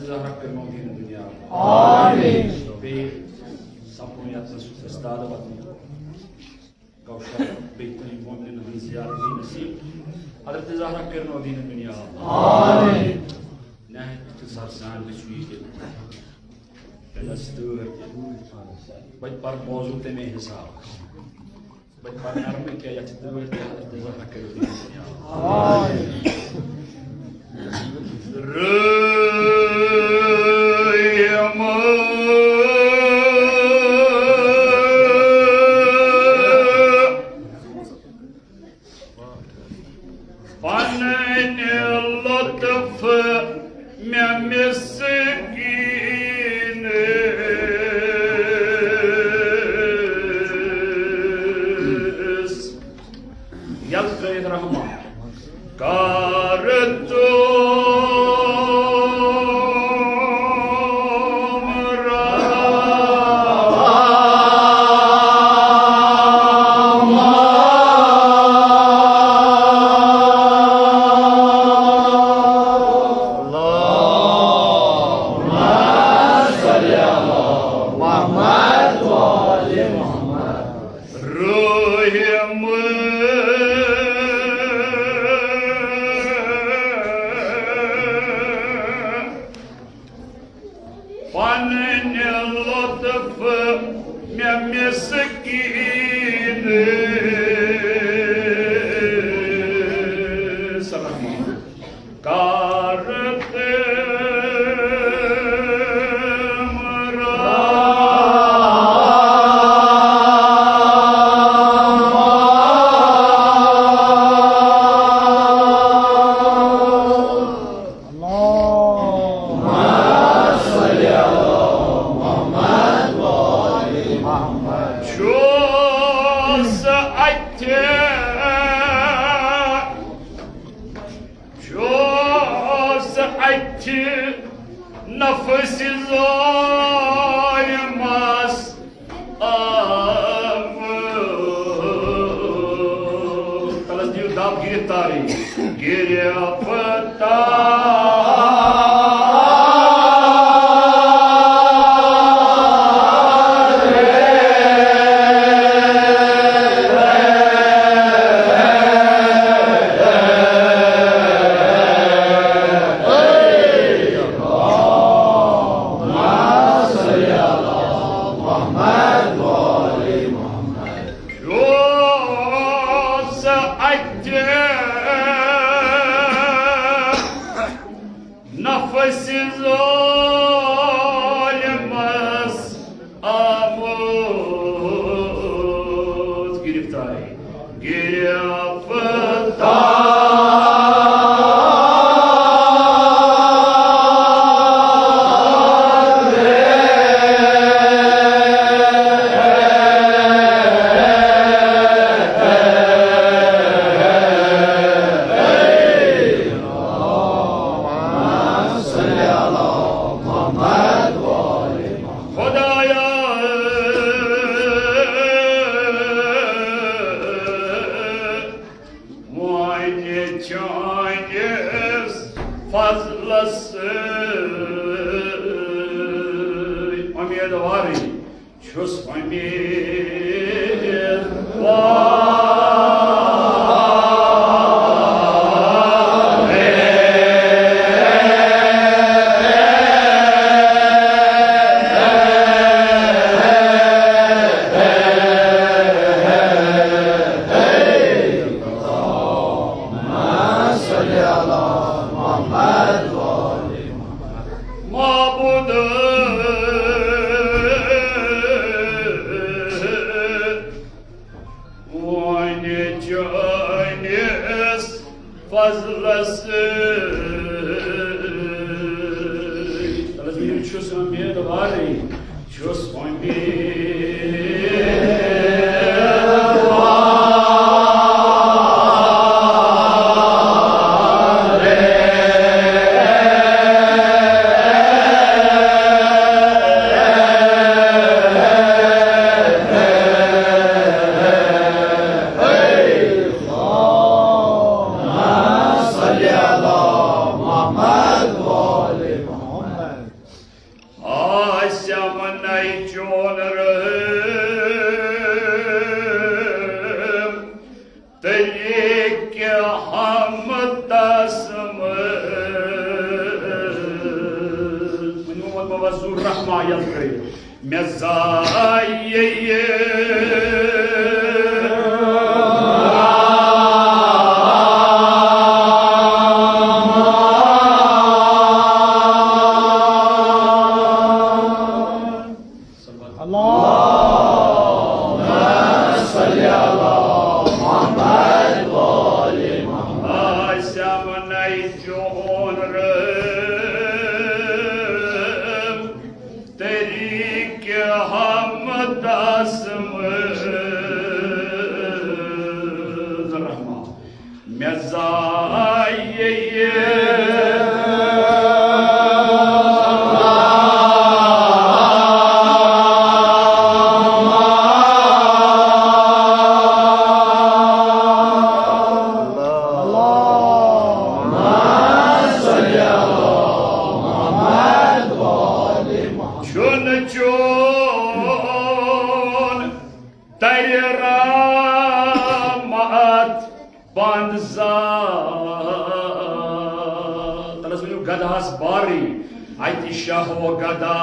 Zahra per mondi in dunia. Amin. Ve sapuniat să stadă la Kavşar Beyt'in mu'minin ziyaret nasip. Hazreti Zahra per mondi in dunia. Amin. Nehit iktisar san besuite. Belastur. Baik par mawzu teme hisab. Baik par narme ke yatdur Hazreti Zahra per mondi in dunia. Amin. तवज्जो रहमायत कर मैं जाये Gadas bari, aiti shaho gadas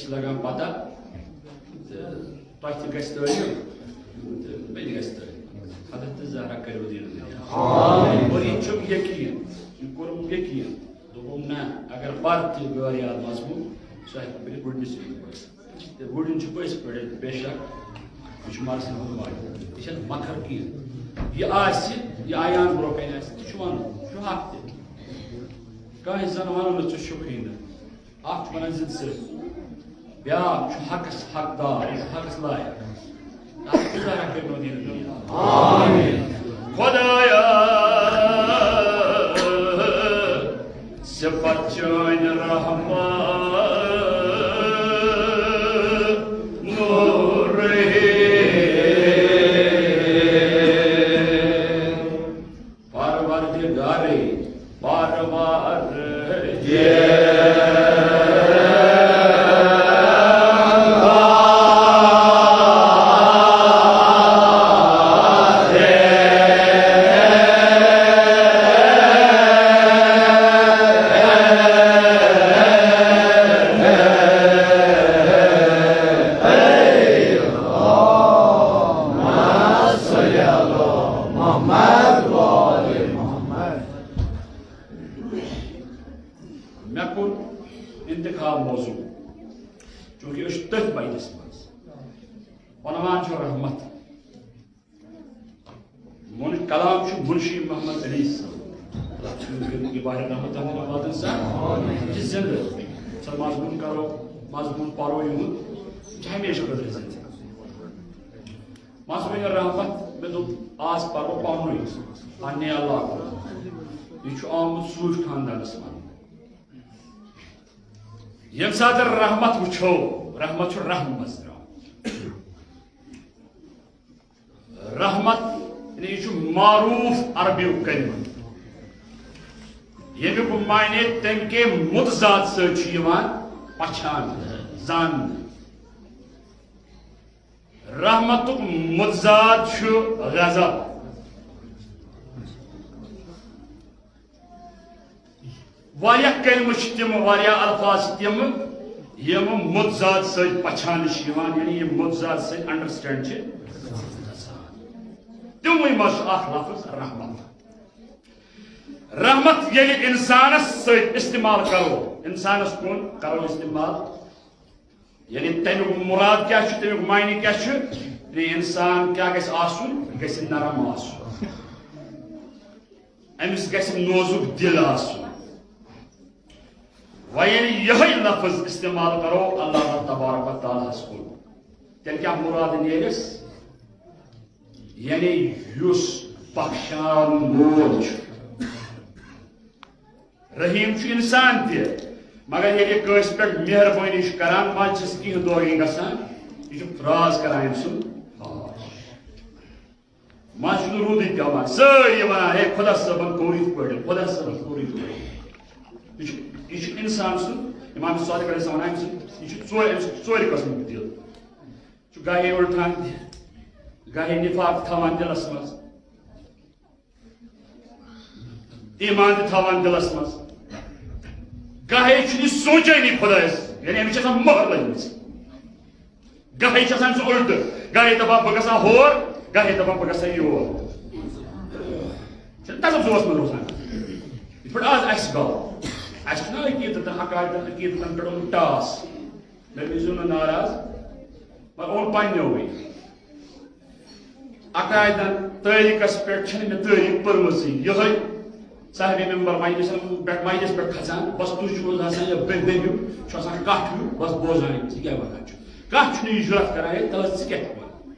लगन पता तक हजरत ज़हरा करो दिन और ये चुप यकीन दोपम ना अगर पार्ट गया मजमून सह गुड गुडिन पस पे बेशक यह मार्स यह मखर की यह आयान ब्रो कन वन हक कह जन वन शुक्रीन अख वन जिद ब्या हकस हकदार हकस लायक खुदाया सिफत चैन रहमत नूर परवरदिगारे परवर मजमून परो हमेशा मासूम रहमत मे दोप आज पर्व पानुई पन्ने इलाके यह आमुत सूफ खानदानस मन यम सात रहमत वो रहमत रहमत रहमत यह मारूफ अरबी कलम यमुक मायने तम के मुतजात पछान जान रहमतुक मुतजात गज़ब वारिया कलम तम वारिया अल्फाज तम यम मुतजात सत पछान यानी यम मुतजात सत अंडरस्टैंड तमवे मज लफ्ज रहमत रहमत ये इंसानस सत इस्तेमाल करो इंसानस कुन करो इस्तेमाल यानी तमुक मुराद क्या तमुक मायने क्या इंसान क्या गस नरम अमिस गस नोजुक दिल यानी यही लफ्ज इस्तेमाल करो अल्लाह तबारक व तआला कुन तेल क्या मुराद नेरिस यानी युस बख्शान मोल रहीम इंसान ते मगर ये कस पे मेहरबानी करान मज कह दोगी गसान यह फ्राज करान मज रूद पेवान सारी वन हे खुदा सबन कौर पे खुदा सबन कौर यह इंसान इमाम सादिक वन यह चोर कस्म दिल गाहे उल्टान गाहे निफाक थवान दिलस मज ईमान थवान दिलस मज गाहे सोचानी खुदास यानी अमिस मोहर लग गाहे उल्ट गाहे दपा बह गसा होर गाहे दपा बह गसा योर तसब जोस में रोजान पे आज गो अकीदत अकीदतन पे टास मे बिजू नाराज मगर ओन पन्नोवे अकायदन तारीखस पे मे तारीख पर्मज यह साहिब मेंबर मजलिस पे खसान बस तुझे बेहू कथ बस बोजान क्या वन कथ जरूरत करान तस क्या वन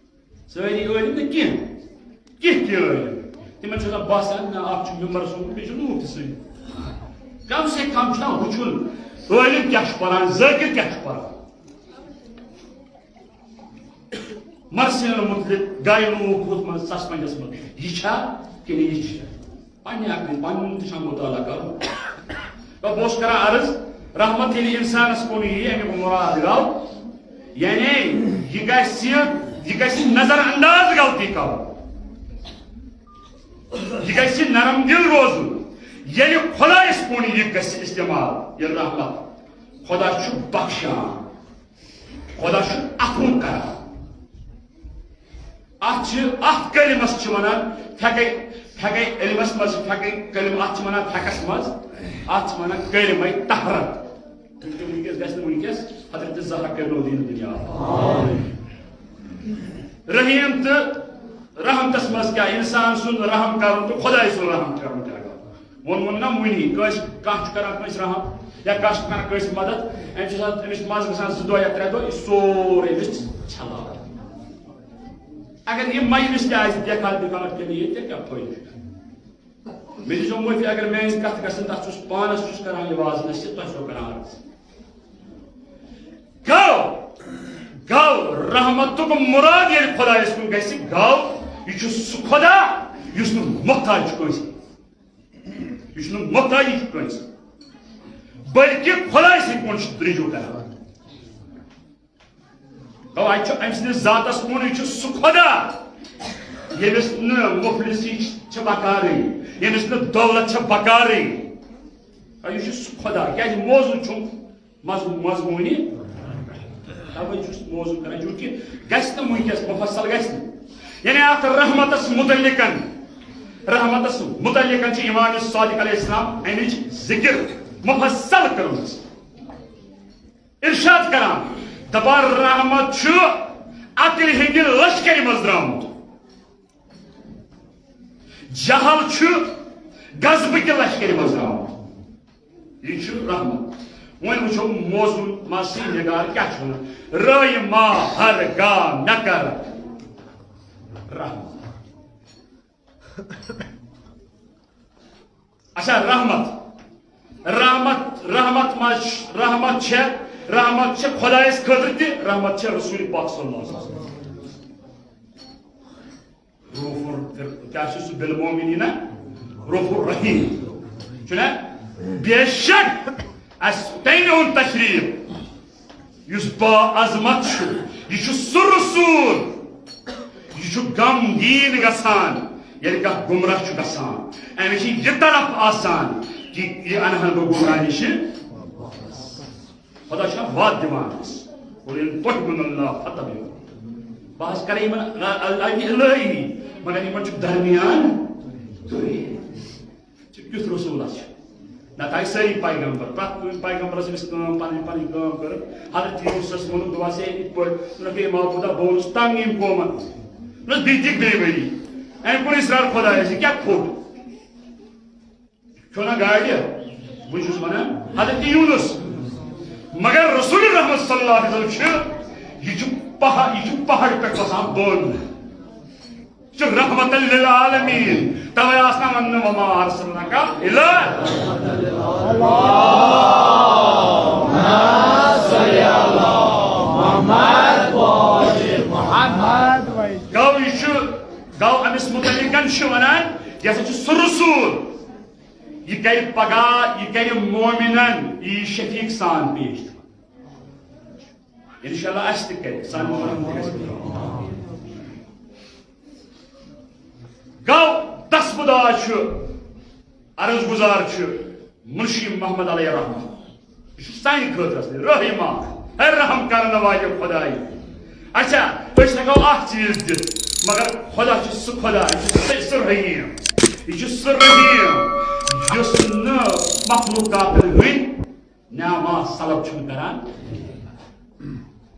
सारी ळम ना कह तिम बसान ना मेंबर सून बे लूक सन कम से कम वुचुन ळम क्या पान जाकिर क्या पान मरसिन मुतलिक गाय लूक सस्पेंडस मज यह पन्न मुताला करो बस कर अर्ज रहमत इंसानस कुन अमुक मुराद गो यानी यह नजरअंदाज गलती करो यह नरम दिल रोजुन ये खुदास कुन यह इस्तेमाल यह रहमत खुदा बख्शान खुदा अफू कर अत कलिमस वनान फे इलमस मज फे कलिम अत वन फकस मज अत वन कलिम तहरत वनकस हजरत ज़हरा कर दीन दुनिया रहीम तो रहमतस मज क्या इंसान सुन रहम कर तो खुदा सुन रहम कर वो ना वनी कह रहम या कह मदद अमिस मज ग 2 या 3 दह सोरे छला अगर यह मजलिस देखा दिखाने के लिए क्या फायदे मे दो माफी अगर मैं कत ग तथ पानस कर वाज नसीब तुम कर गौ रहमतुक मुराद ये खुदास कुन गौ यह सह खुदा युस मोहताज मोहताज कस बल्कि खुदास कुन रुजू कर गो अम जातस कुन यह सह खुदा यमिस मुफलिसी बकार यमिस दौलत बकार यह सह खुदा क्या मौजू मजमूनी तवे मौजू कर चूंकि गस मुफसल गस यानी अत रहमतस मुतल्लिकन इमाम सादिक अलैहिस्सलाम अमिच जिक्र मुफस्सल कर इरशाद करान दपार रहमत अकल हिंद लश्कर मज द्रामुत जहल गजब के लश्कर मज द्रामुत यह रहमत वन वो मौजू मासी निगार क्या राय मा हर गा नकर रहमत अच्छा रहमत खुदायस खतर ति रहमत रसूल पाक सल्लल्लाहु अलैहि वसल्लम रूफुर क्या बिल मोमिनीना रूफुर रहीम चुना बेशक अस तैन तशरीफ युस बा अजमत यह सह रसूल यह गमगीन गसान ये गुमराह गसान अमिश यह तरफ आसान कि यह अनहन बह गुमराह नश खुदा वाद दिवान बह कर इलाही मगर इन दरमियान युथ रसूल नत आई सारी पैगम्बर प्रत पैगम्बरस पी कर हजरत यूसुस वो दोसे पे महबूदा बोलस तंग कौमन दिख बेवरी अम कुन इसरार खुदायस क्या खोट ना गाड़ बस वन हजरत यूनुस मगर रसूल रहमत सल्लल्लाहु अलैहि वसल्लम यह पहाड़ पे बसान बोल रहमत लिल आलमीन तवे आसना वन वमा अरसलनाका इल्ला अल्लाहुम्मा सल्ली अला मुहम्मद व आलि मुहम्मद गौ अमिस मुतल्लिकन वनान यह सह रसूल यह कर पगह यह कर मोमिनन यह शफीक सान पेश इंशाअल्लाह अस तक सान गौ दस्तबदार अर्ज गुजार मुंशी मोहम्मद अलैहि रहमत यह सान खतर रहमा रहम करने वाले खुदाई अच्छा हको चीज दिख मगर खुदा सह खुदा सह रहीम यह सह रहीम युस मखलूकात नमा सलब करान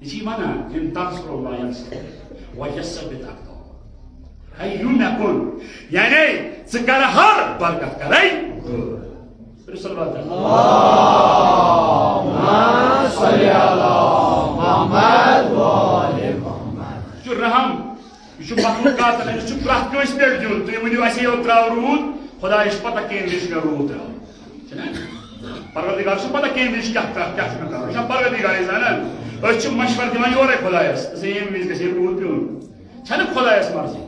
यह वन इन तंसुरुल्लाह वयसबित यू मे कुन यानी कर हर बरकत कर रहम यह मखलूकात प्रत कस पे दिन तुम वो असे त्राव रूद खुदा पता कम विज मे रूद त्राव परवरदिगार पता कम विज क्या परवरदिगार जानान मशवर दिवान योरे खुदायस यम विज ग रूद प्यून खुदायस मर्जी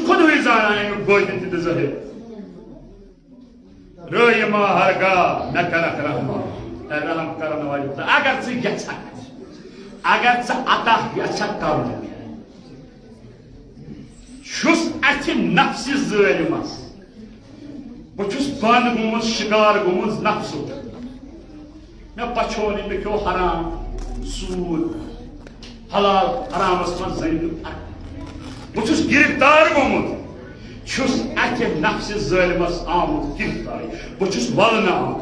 खुद जानान बोतन तो जहिर रहीमा हरगा मे करक रहम करने वाले अगर अगर अता कर अथ नफ्स ज़ालिमस बहुत बंद गोमुत शिकार गोमुत नफ्स मे पछो मे खो हराम सूद हलाल हरामस मन जन बहुत गिरफ्तार गोमुत अथ नफ्स ज़ालिमस आमुत गिरफ्तार बहुत वलन आमुत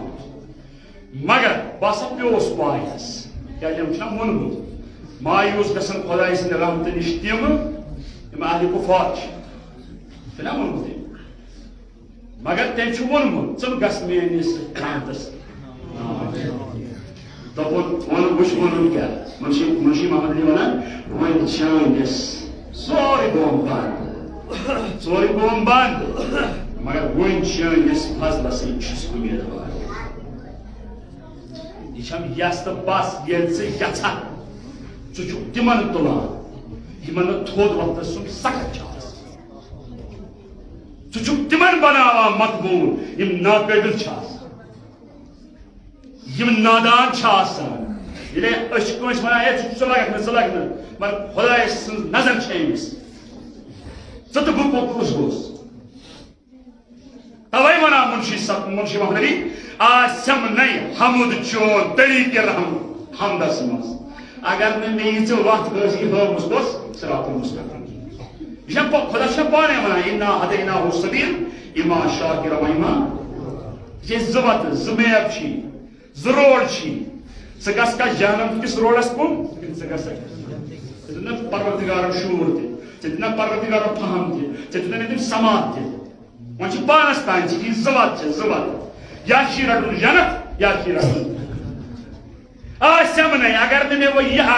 मगर बस पेस पायस क्या वोनमुत मायूस गसन खुदाय सद रहमत नश तम अहल कुफार वोनमुत मगर तम वोनमुत चल गस मेनिस रहमतस दोपन वोन क्या मुंशी मोहम्मद अली वन वन चानिस सोरे गोम बंद मगर वन चानिस फजलस उम्मीदवार यह यस तो बस ये तिमन तुलान यमन थोद वक्त सख्त तिमन बनावा मकबूल यम नाकाबिल यम नादान ये वन लग मगर खुदाय नजर अमिस तो बह कोकुस गोस तवे वना मुंशी मोहम्मद अली आसम नई हमद चोन तरीक हमदस मज अगर मे वत हमुस गोस सिरातुल मुस्तकीम यह खुदा पाने वन इन्ना हदैनाहु सबील इमा शाकिर व इमा ये जवत जमेब रोड सह गस जहनम किस रोडस कुन परवरदिगार शूर दिना परवरदिगार फहम दिना समात वन पानस तान जवत या रटन जनत या रटन आसम नहीं अगर मे वो यह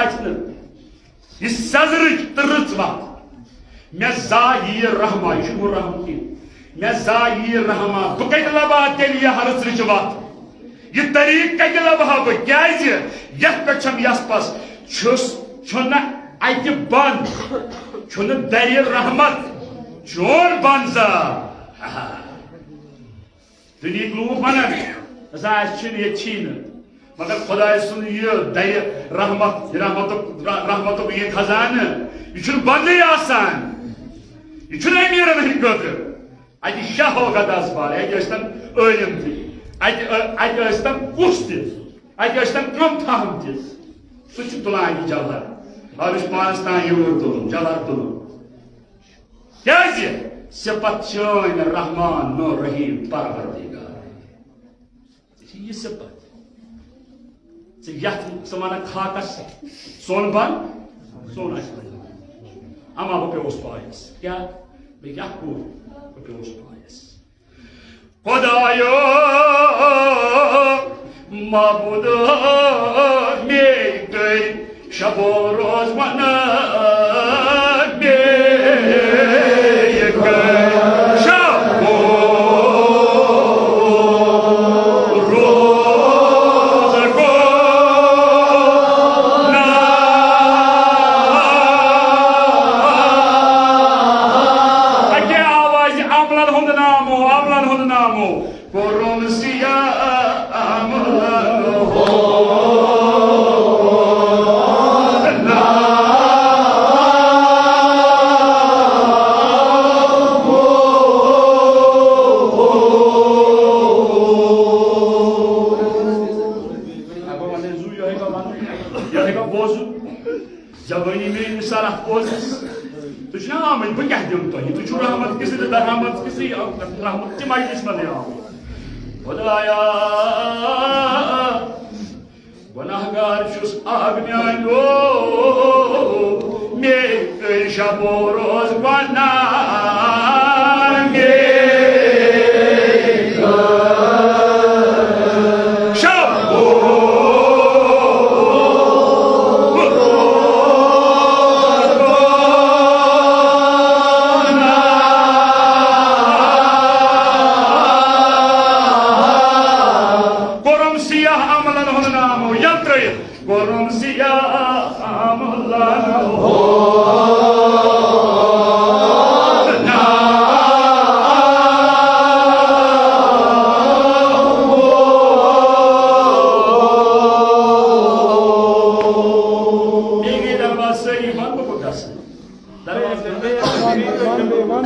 सजर तो रच वत मैं ज़ाहिर रहमा शुभ रहमती मैं ज़ाहिर रहमा बह कत लबा तेल यह हरस रिचवात यह तरीक कत लबा बह क्या यथ पे यस पस अत बंद दरिल रहमत चोर बंद जा दुनिया लूक वन मगर खुदा सुन यह दर रहमत रहमत यह खजान यह बंदे आसान यह अमीरन हंद खुद अत शाह होगा दसबार अतन इलम तन कुछ तन कम थम सह तुलान यह जवाहर अब पानस तान यूर तुल जवाहर तुल क्या सिफत चन रहमान नो रहीम परवरदिगार यह सिफत वन खाकस सोन बन सोन अमा बह पे पायस क्या क्या पे पायस खुदायो माबूद मे गई शबो रोज वन जवानी में निसार पोजिस तुझे आमद बह क्या दिम तुह तुझ रहमत किस रहमत किस रहमत कि मजलिस में आओ खुदाया गुनाहगार छुस आगन्यानो मे कर शबो रोज बनांगे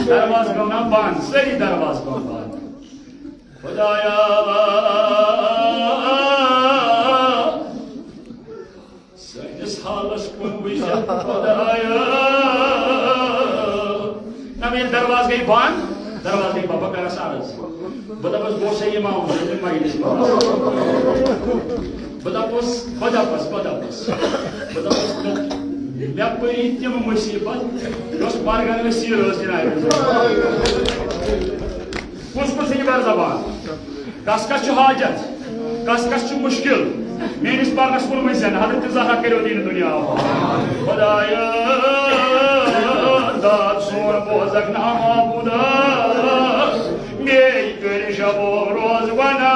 दरवाज गो ना बंद सही दरवाज गो बंद खुदाया सैनिस हालस कुन विजन खुदाया ना मेरे दरवाज गई बंद दरवाज गई बाबा का सारस बता बस बहुत सही माँ मुझे माइलिस बता बस मैं कोई तम मुसीबत मरगन सीर कुछ बर जबान कस हाजत कस मुश्किल मेनिस पानस कुन मजन हजरत ज़हरा करो दीन दुनिया खुदाया दाद सोन बोजक ना माबूदा मे कर शबो रोज बना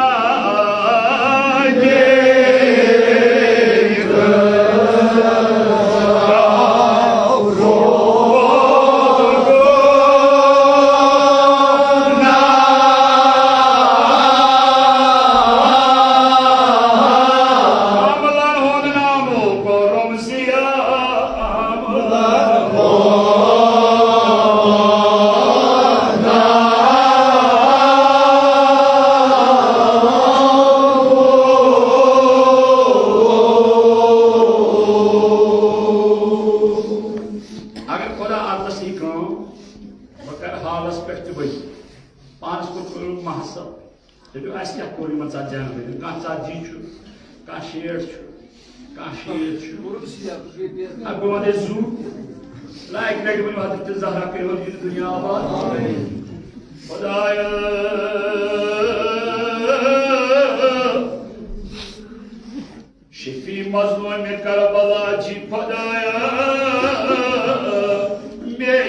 ज़हरा करो दीन दुनिया आबाद खुदाया शफी मज़लूम में करबला जी खुदाया मैं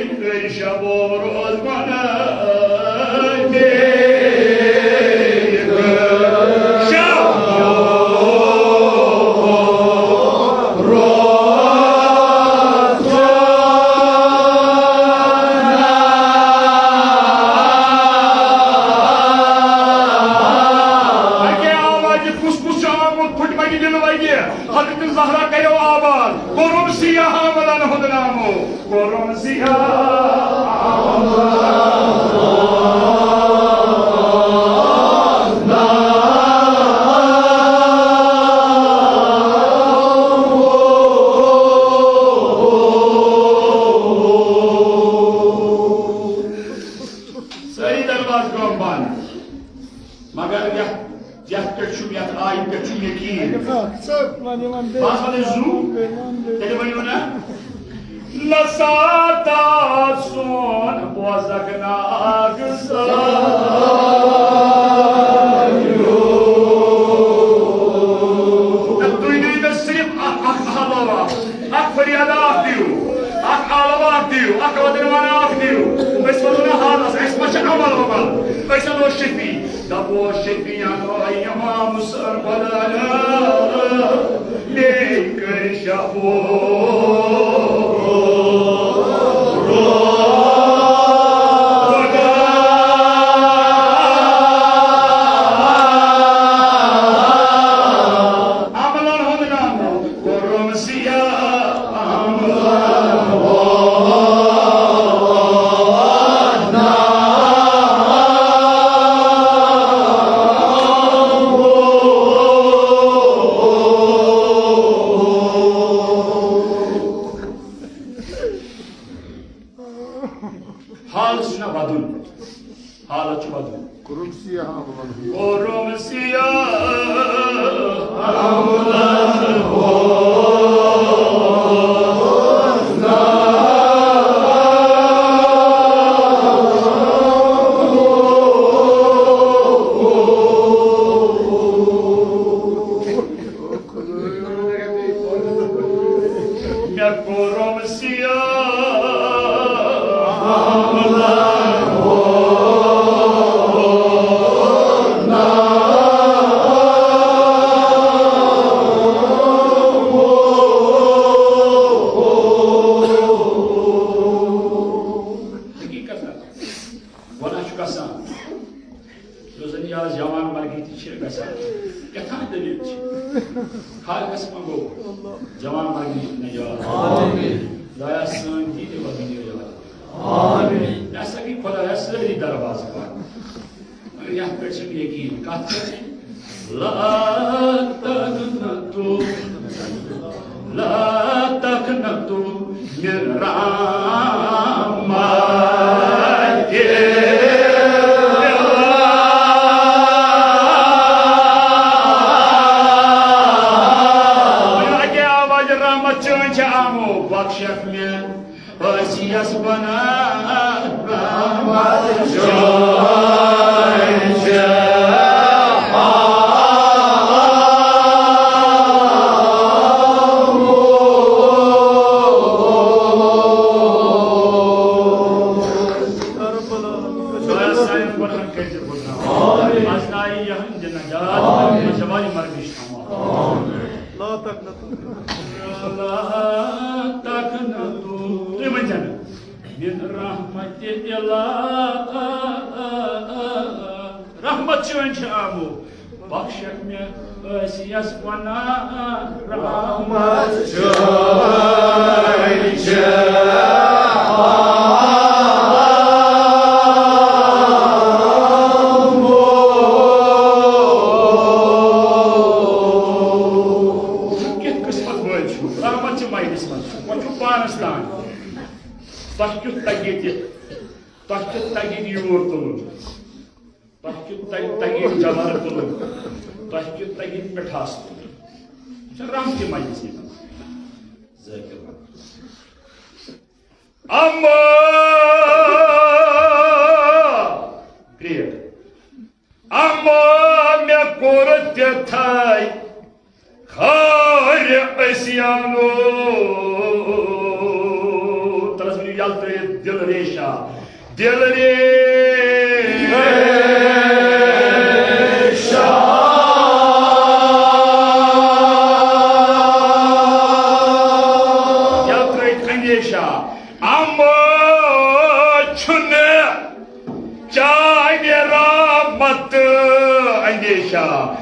Hazreti Zahra kayo aval, korum siyah amalan hodnamu, korum siyah Sari darvaz gomban, magar yat peçum yat ay peçum yekin. Basmadı zoom. Dedi bana Lasata son boğazakna güzel. Duyduğu da sırf ağlama. Ak feryada akdiyor. Ak ağlama akdiyor. Ak vadırmana akdiyor. Besmadına hadas. Esmaça amal amal. Beysan o şefi. Dabo şefi yanı ayyama musar balala. Leker şahu. Halsına vadun. Halatçı vadun. Kurum siyah amalan. Korum siyah amalan. Ya korum siyah amalan. Yaz yaman margiti çirgasa. Yatan delil. Hal kısmı bu. Yaman margiti ne ya. Amin. Daya sığın dini ve dini ya. Amin. Nasa ki kola yasları darvazı var. Ya perçem yekin katı. La taknatu min rahmati. Bakşak me vasiyas bana rahmat joyce sayın Kur'an kecir bulna maznai yahın cenajat majavai margiş ama la taknatu min rahmatillah rahmatçı önce amu bakşak me siyas bana rahmat joyce Tahkit tagid yurtulun, tahkit tagid jamartulun, tahkit tagid methastulun. Ram ki majlisi zakir. Amma priya, amma me korte thay, khar isyano. Sözü yaltırıp dil reşa. Dil reşa. Yaltırıp kangeşa. Amma çünne. Çayne rahmatı angeşa.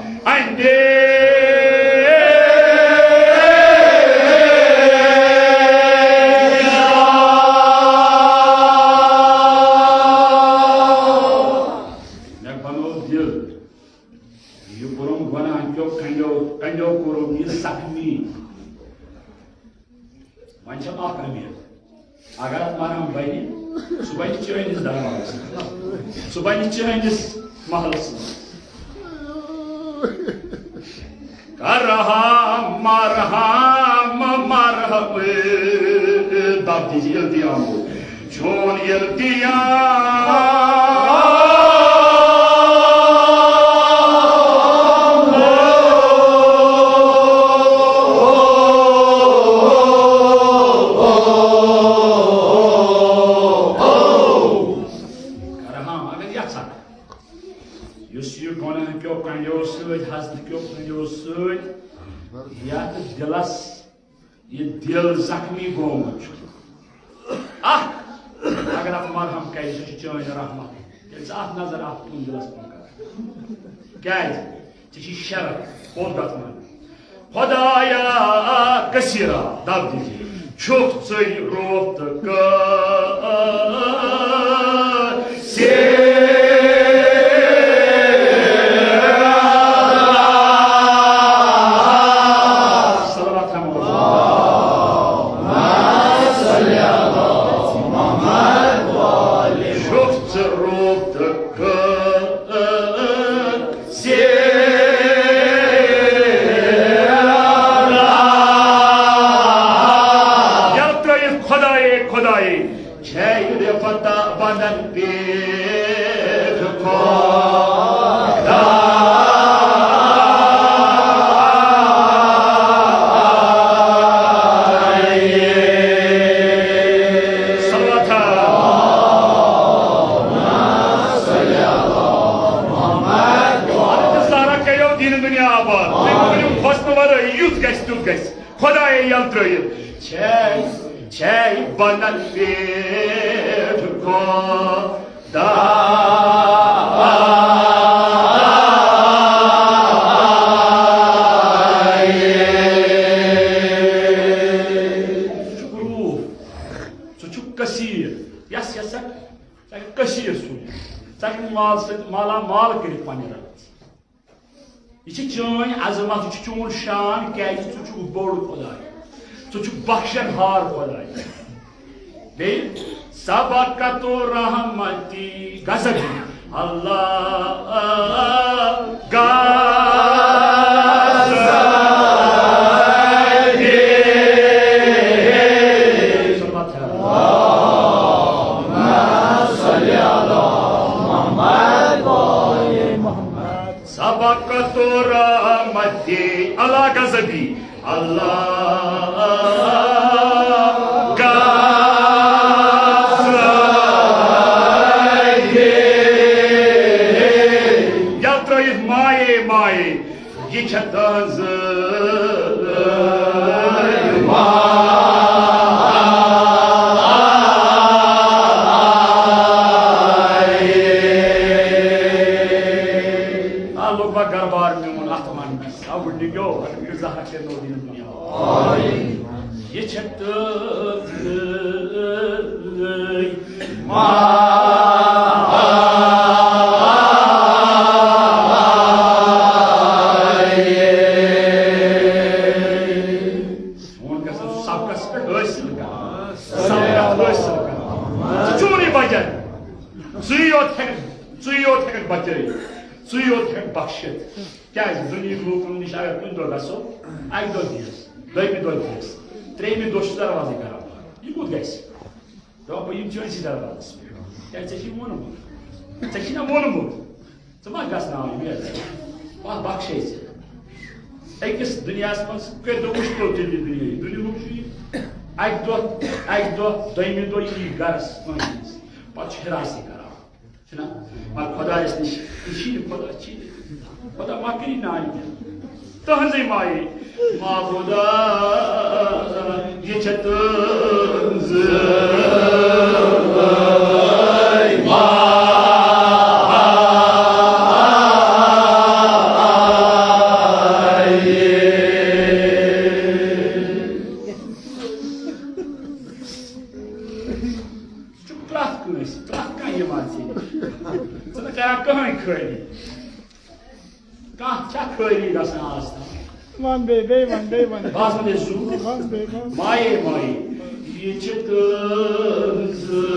Karaham marham marham Dabdiz yıldiyamı Çoğun dilas ये दिल जख्मी गोमुत अगर आप मरहम कर चन रहमत आप नजर आप तुम दिलस क्या शरफ पोत मन खुदाया कसीरा दब दीजिए छुप से रोत माला माल कर चन अजमत चून शान क्या बोड़ खुदाय बख्शन हार खुदाय बे सबकतो रहमती गजब अल्लाह Allah gazabi Allah gazabi yaltrayız maye maye geçataz क्या दुनिया लूकन निश अगर कुछ दो गो अक दो दिस दोमि दो दिस त्रेमि दो दरवाजे कर यह कूत गि दप यसी दरवाज क्या वोनमुत ऐसा वोनमुत मा गना बख्शे अकिस दुनिया मज कर मुश्किल तेल दुनिया दुनिया Ek dor, doimi dor iyi gars koyunuz. Pat hirasi kara. Şuna, bak Khoda isni, işini Khoda çiğdi. Khoda makini nani. Tahzi mai, mabuda geçetun zıvay ma. One day. Bazı ne zu? One day. Mai. Geçetun zıvay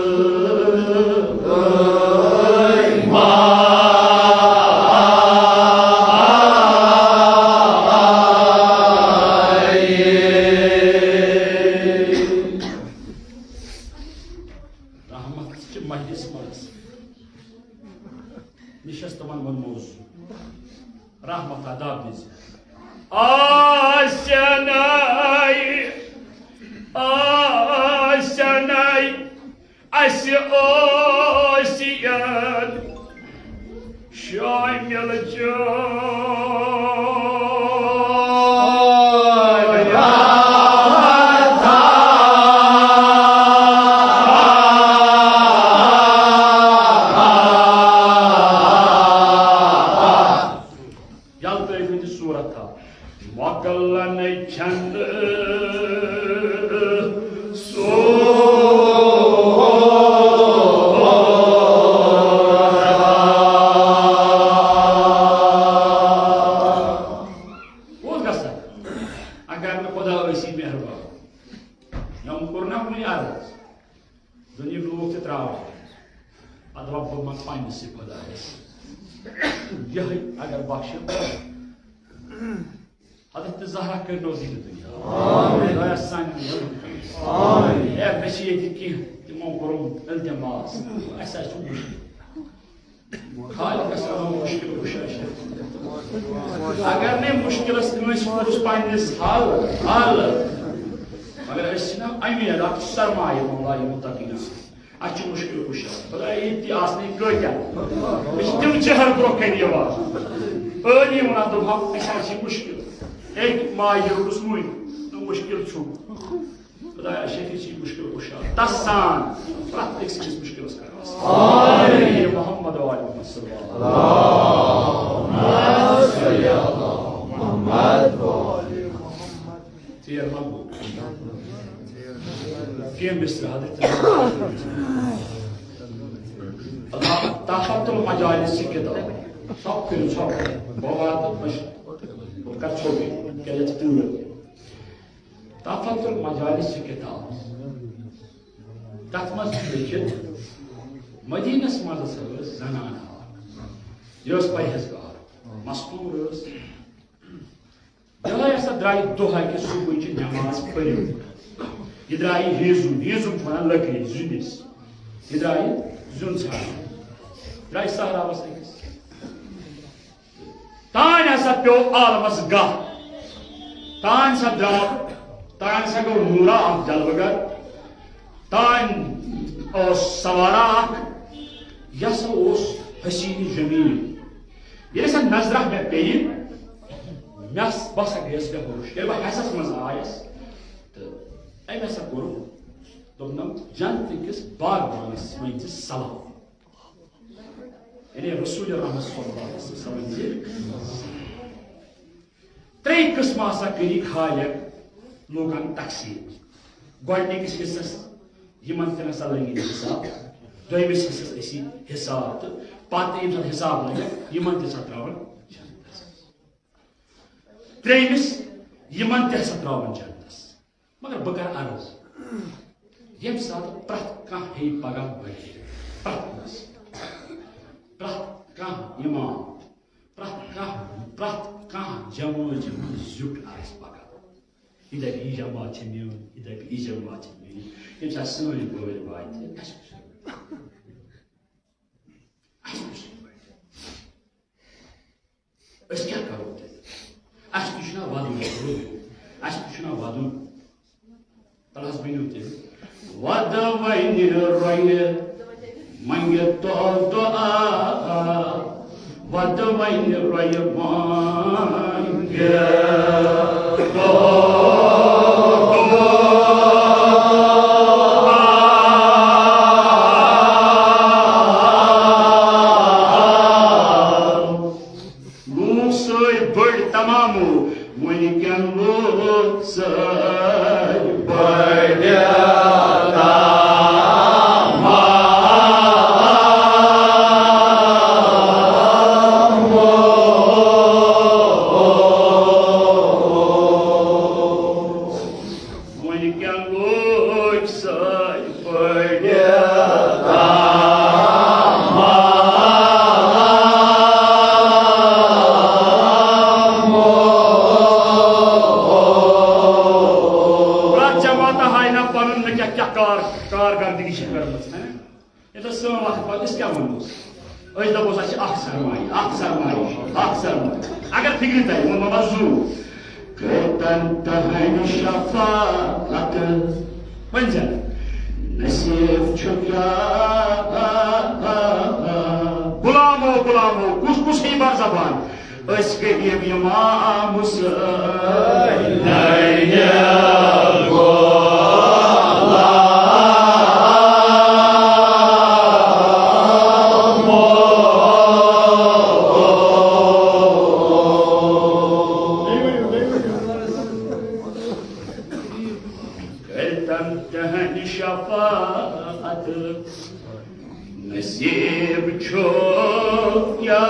ma. Nişastaman var mevzu. Rahmet adab bizi. Aşanay, Asiyan, Şaim agar bakşım Hazreti Zahra kırdı o zihni dünya. Amin. Daya sanki. Amin. Eğer beşiyeti ki timon kurum iltimas. Esas çok müşkil. Halik esas müşkil kuşaşı. Agar ne müşkil istemez kurus payınız hal. Agar esina aynı yerde sarmayı vallahi mutakina. Açı müşkil kuşaşı. Bada iyi asli köyken. İşte cehar brokeniye var. Öyle munadım hak esas müşkil. Ek maayir usmuy, no mushkil chu. Khudaya shekil chi mushkil kusha. Tasan, pratik chis mushkil karas. Amin. Muhammad wa ali Muhammad sallallahu alaihi wasallam. Muhammad wa ali Muhammad. Tiyer mabu. Kim misli hadith. Allah tafatul majalis kitab. Sab kil sab. Babat baş. Kaçobi, gelecek dulu. Tafatul majalis kitab. Tatmas fikir. Medine's mazasız zanana. Yos payhezgar. Masturus. Yasa drai doha ki subu için namaz pariu. Idrai hezum falan lakri zunis. Idrai zunsa. Drai sahra vasayız. Tan asa pyo almas ga. Tan sa drap, tan sa go nura am jalvagar. Tan os savarak. Yasa os hasini jamil. Yesa nazrah me peyin. Mas basa ges be horuş. Elba hasas mazayas. Ay mesa koru. Domnam jantikis barbanis meintis salam. Yani Resulü Rahmet sallallahu aleyhi ve sellem diyor. Trey kısmı asa kiri khayek logan taksim. Goldnik hissas yiman tena salangi hesab. Doymis hissas esi hesab. Pat imsan hesab lage yiman te satravan. Treymis yiman te satravan jantas. Magar bakar arz. Yem saat prat ka hey pagam bagi. Pratnas. Prat imam, prat jamu zuk aris baga. İda bir ijama çemiyor, İda bir ijama çemiyor. Kimse sınırı böyle baydı. Eski karote. Aşk düşüne vadum. Aşk düşüne vadum. Talas beni vayni roye mange to a vad vayni roye mange agar fikri tay mon mazu ketan tahan şafaat bence nasip çökya bulamo kus ibar zaman eski yema musa nasip çok ya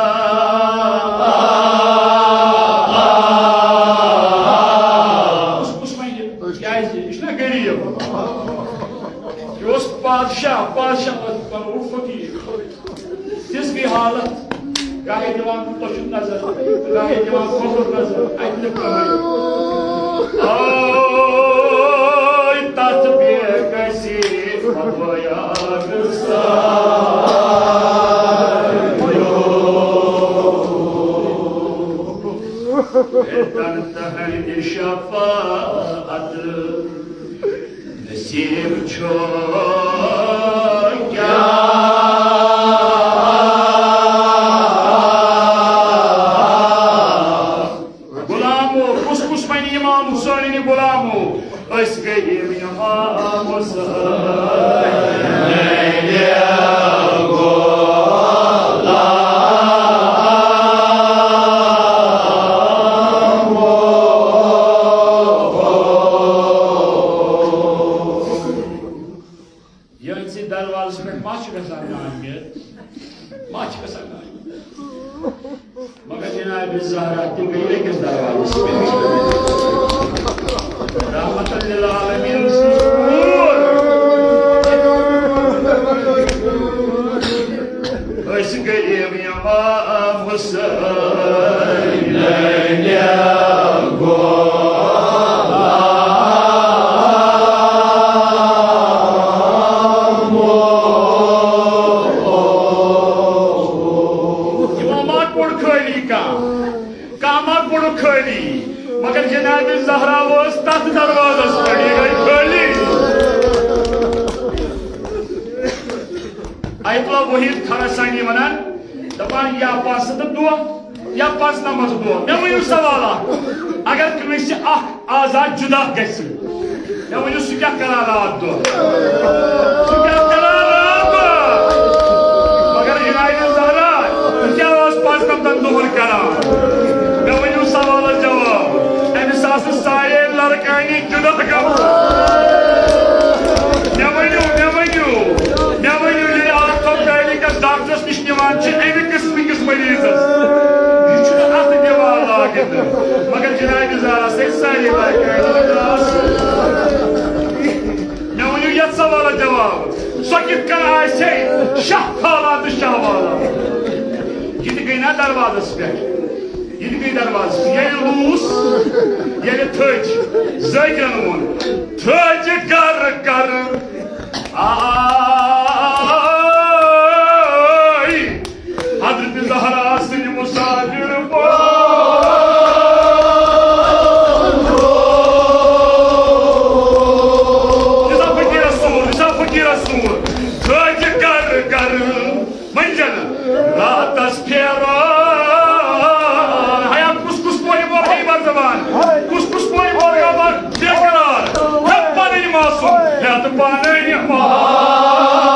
Guys, işte geliyor. Yos padişah bana ufaki. Siz bir halat. Gayet divan toşun nazar. Gayet divan kolur nazar. Aytılık kamayı. Ay tatbiye kasif babaya Tantahan şafaat nasip çok ya Gulamu kus beni imam Hüseyin'i gulamu Özgeyim imam Maka Cenab-ı Zahrattin gayre kez davası. Rahmeten lil alemin. Özgeyim imam Hüseyin'e मगर जनाब ज़हरा वो तथ दरवाजा पड़ी गई खोली आयतला वही खरसानी वनान दपान या पास दो या पास नमज दो मैं वही सवाल अगर किसी आजाद जुदा गसी मैं वही क्या करारात दो क्या करारात मगर जनाब ज़हरा क्या उस पास कब तक दोहर करा मैं वही सवाल जवाब Sayın larkani juda takam. Ne vanyu li alkom kaynika doctors nişnimançı evi kısmıyız. Güçlü atı devala gitti. Magar Cenab-ı Zara sen sayın larkani ne vanyu yat savala cevabı. Sakit kan Ayşe şah kaladı şahvala. Gidi gıyna darvazası pek. Yedi darvazası. Yeni Rus, yeni Tüc. Zaygan onu. Tüc'ü kar. Ay! Hazreti Zahra seni musafir Nisa fakir Resul. मंजन रातस Ferran हया कुस पोई बोल है बर्जबान कुस पोई बोल गबर बेकरार हत पानी मासूम हत पानी मासूम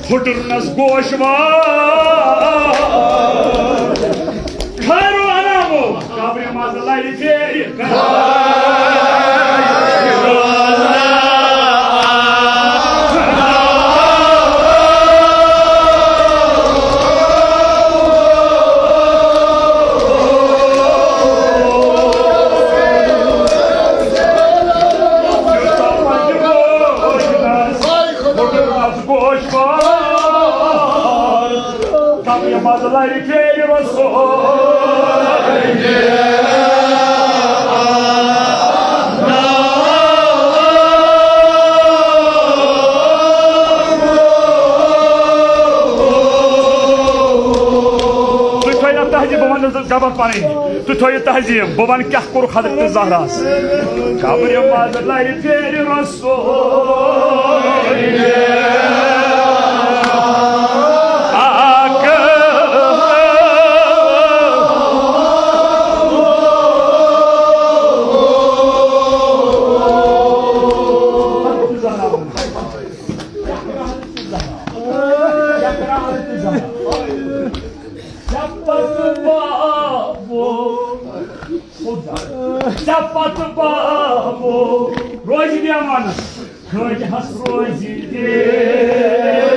Hudurnas goşvar Kharu anamu Kabri mazlayı feri Mazlayı feri Tu toyu tahzim, baban kah koru Hazreti Zahras. Kabri mazlayı feri Sapat babu Rozi diye mana Rozi has rozi diye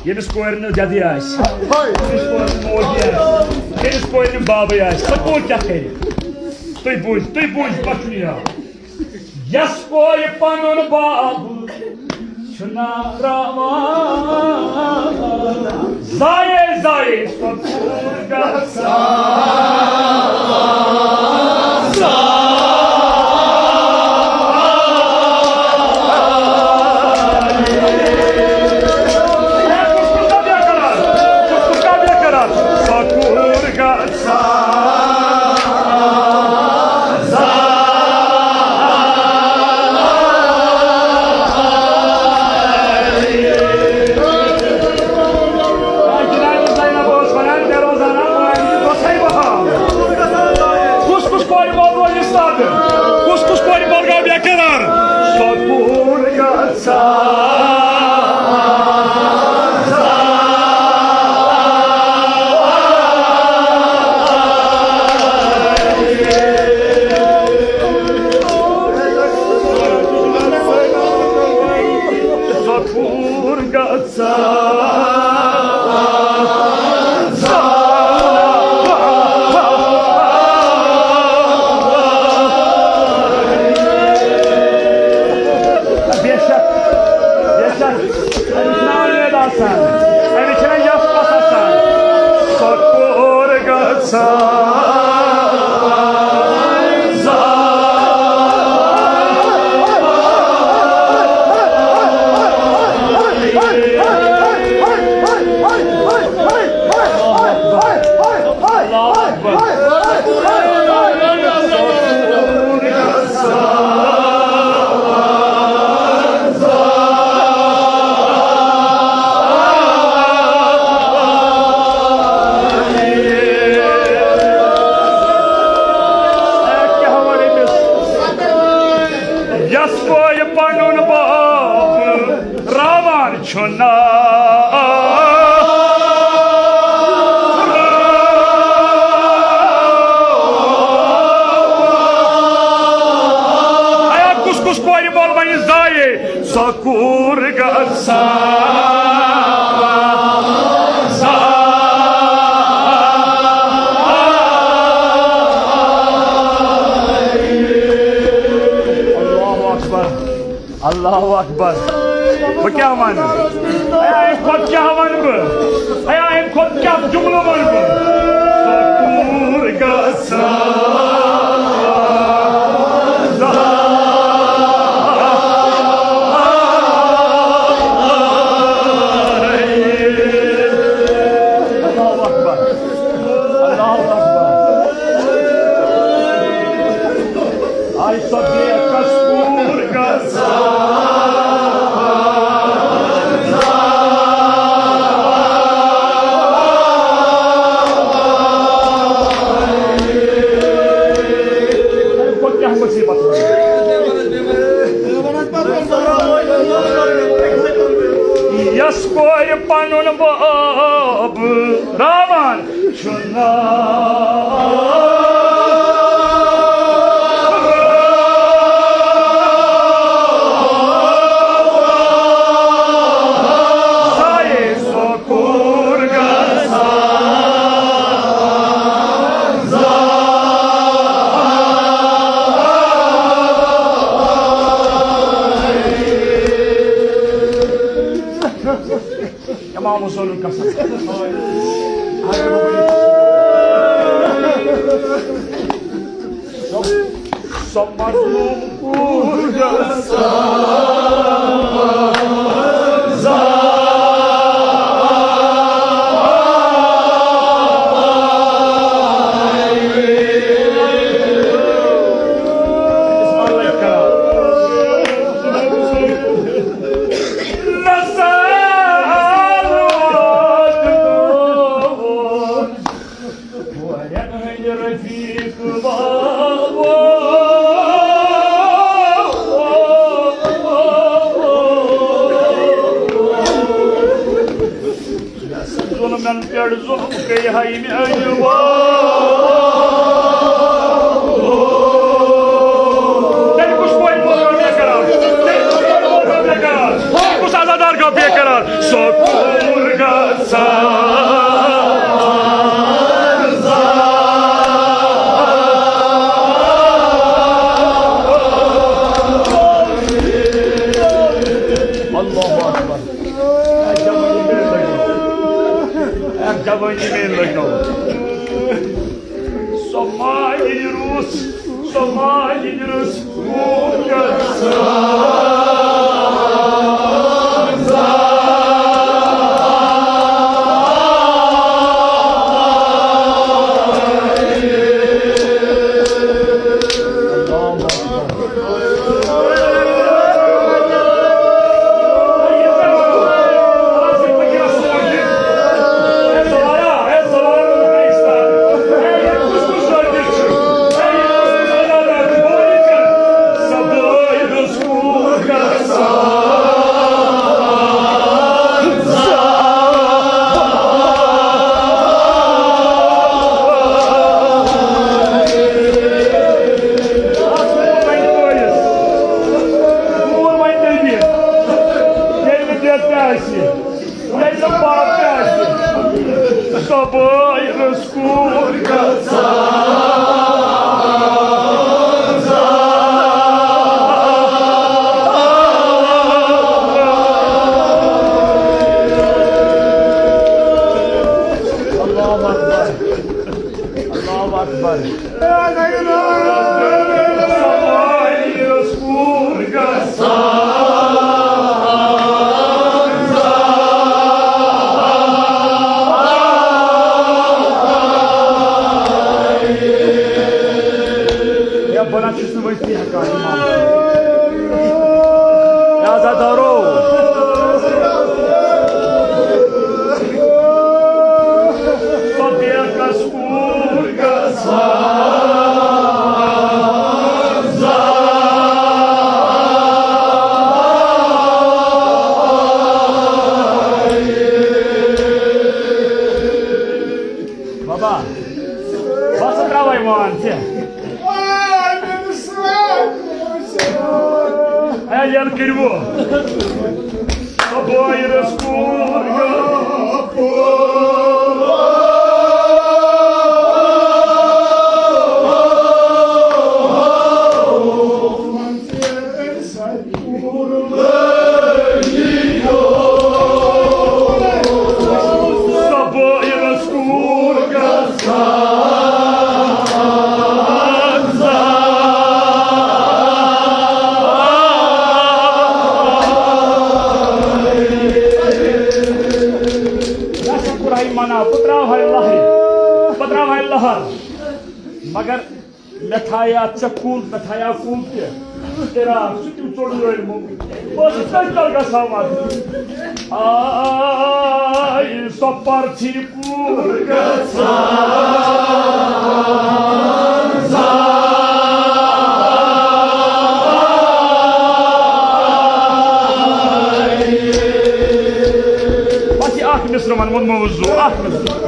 Yenis koyarını cadı yaş. Yenis koyarını oğlu yaş. Yenis koyarını baba yaş. Sen bu çakayı. Tuy buj, bakın ya. Yas koy panun babu. Şuna rava. Zaye, sotur gasa. Allahu Akbar. Bu क्या माने? आया एक खुद क्या हवन बो? आया एक खुद क्या जुमला बोल बो? सकुर गसा. Allahu Akbar. Allahu Akbar. Ay sabye kaskur gasa. Yaskoy panun bab Raman şuna Saye sokur gasa Vamos solo en casa. só mazlum Cakul, Mataya Kulke, Era, Sutu Tolu, was a Galgasama. Ai, só parti Bati Ahmet Roman, mon mavzu, Ahmet.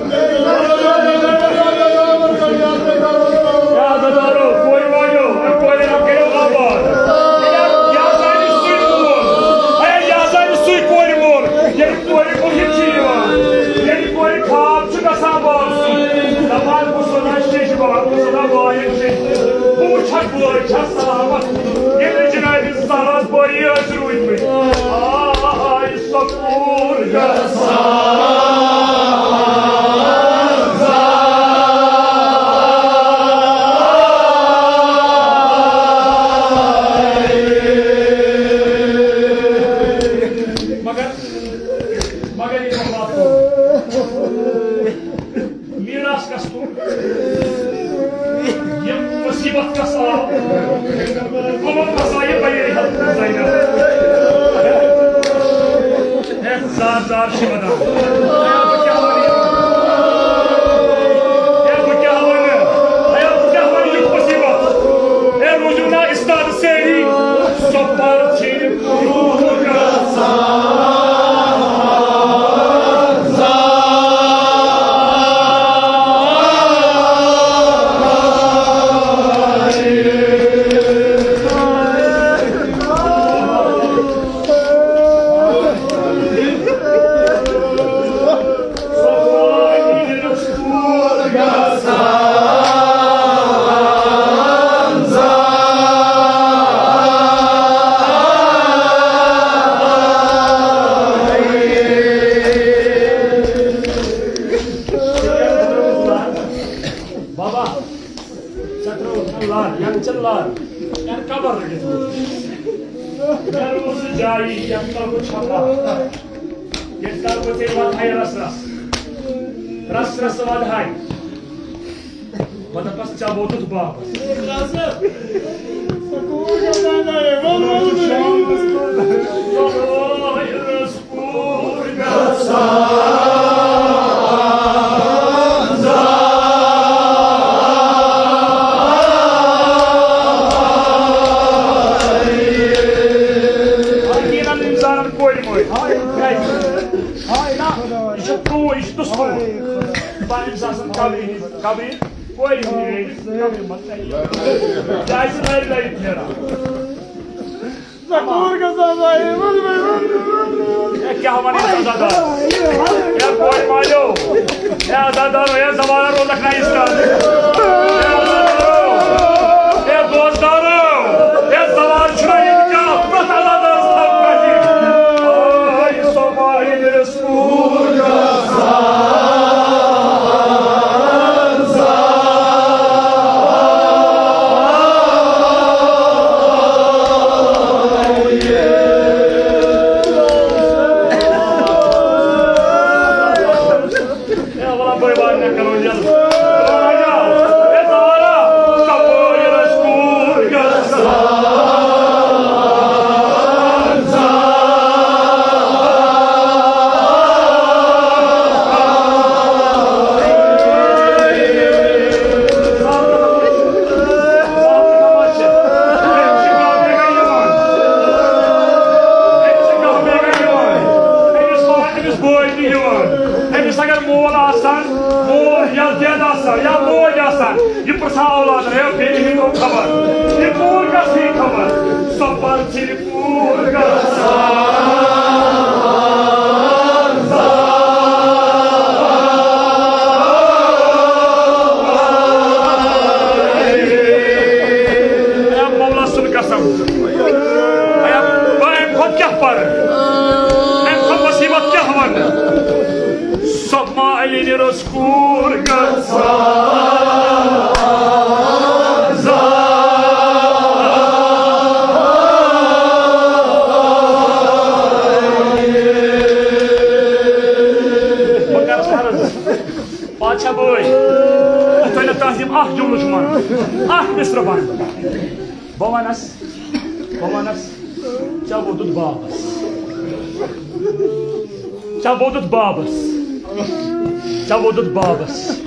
Babas.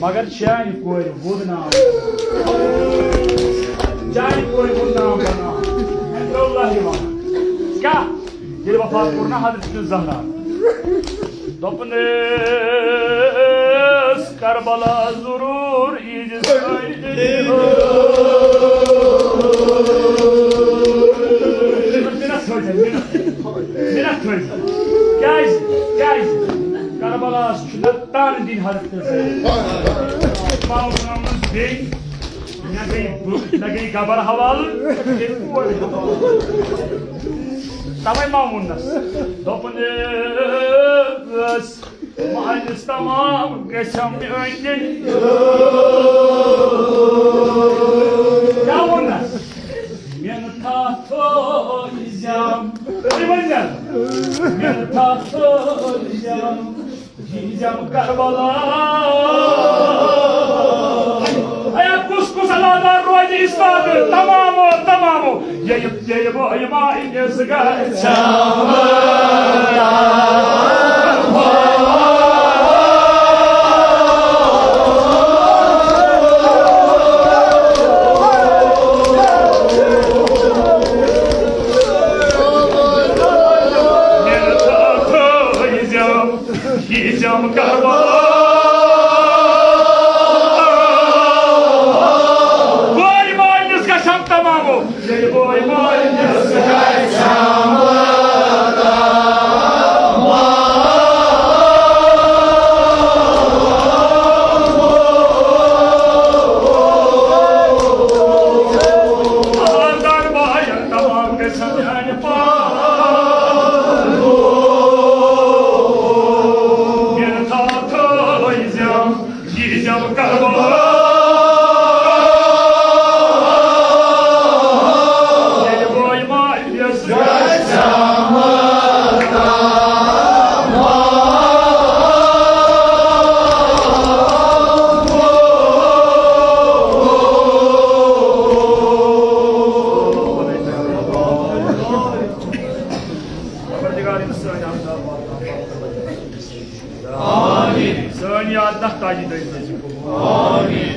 Magar chai koi wood naam. Chai koi wood naam bana. Alhamdulillah iman. Kya? Ye wafat kurna Hazrat Zahra. Dopnes Karbala zurur icraide. Minat hoca. Guys. Karbala şundan din hareketi. Mağdurumuz değil. Ne gay kabar havalı. Tamam mamunnas. Dopnes mahallis tamam geçen bir önce. Ya bunlar. Ben tahto izam. Öyle ben tahto izam. Gideceğim Karbala. Ayak kus kus aladan royde istadı tamamı yeyip boyuma inesi yiyeceğim Karbala. Tamamo, sei voi mai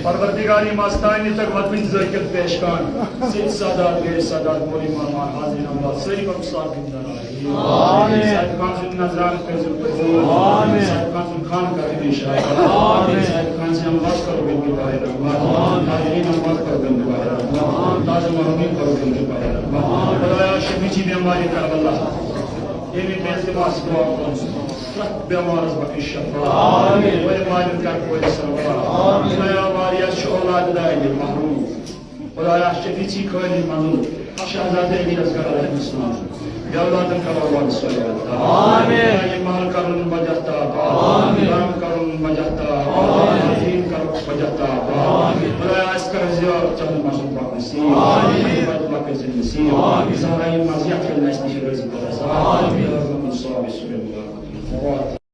परवरदिगारी मस्तानी तक वतन ज़िक्र पेश कान सिद्ध सादात गैर सादात मोरी महमान हाज़िर अम्बाद सरी पर मुसाफ बिंदर आमीन साहिब खान से नजरान फैज़ुल कबूल आमीन साहिब खान से खान का दिशाय आमीन साहिब खान से अम्बाद करो बिन के बाहर आमीन हाज़िरीन अम्बाद करो बिन के बाहर आमीन ताज़ महमीन करो बिन के बाहर आमीन खुदाया शफी जी बीमारी करबला ये भी बेइल्तिमास दुआ करो बेमारस बख्श शफा आमीन वे मालिक का कोई सरवा आमीन या वारियत औलाद दाई महरूम खुदाया शफीची खोली मंजूर शहजादे गिरफ्तार अलैहिस्सलाम या औलादन का वाद सलात आमीन ये माल करन बजता आमीन राम करन बजता आमीन दीन कर बजता आमीन खुदाया अस्कर जिया चंद मासूम बाकसी आमीन बद बाकसी आमीन सराय मजिया फिल नस्ल रज़ी आमीन